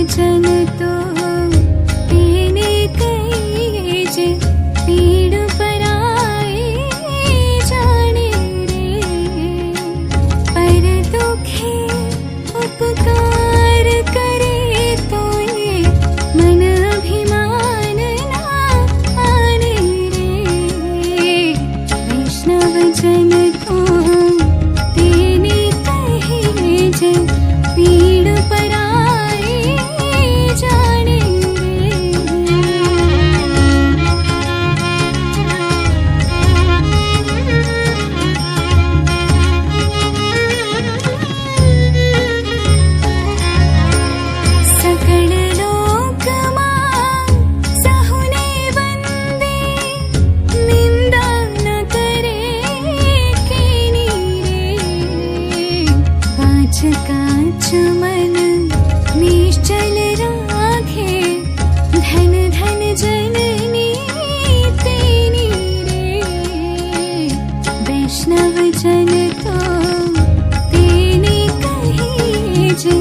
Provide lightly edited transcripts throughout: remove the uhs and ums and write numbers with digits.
वचन तो तेने कहे जे पीड़ पराए जाने रे। पर दुखे उपकार करे तो ये मन अभिमान ना आने रे। वैष्णव जन तो तेने कहे जे पीड़ पराए जाने सकल लोक मां सहुने वंदे निंदा न करे केनी रे। कांच कांच मन निश्चल राखे धन धन जननी तेनी रे। वैष्णव जन तो तेने कहे जे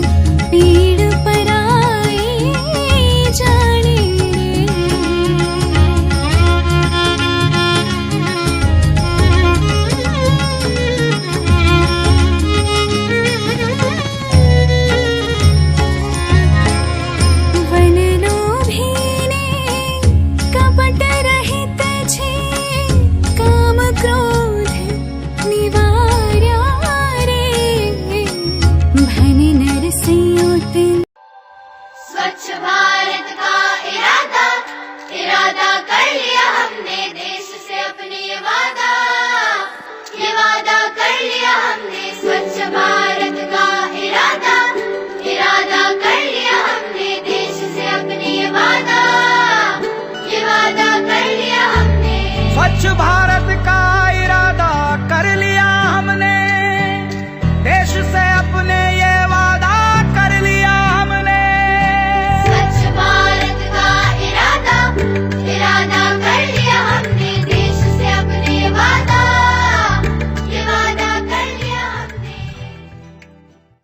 पीड़ पराए जाने वन लोभीने कपट रहित छे काम क्रोध निवार्या रे। भन नरसिंह स्वच्छ भारत।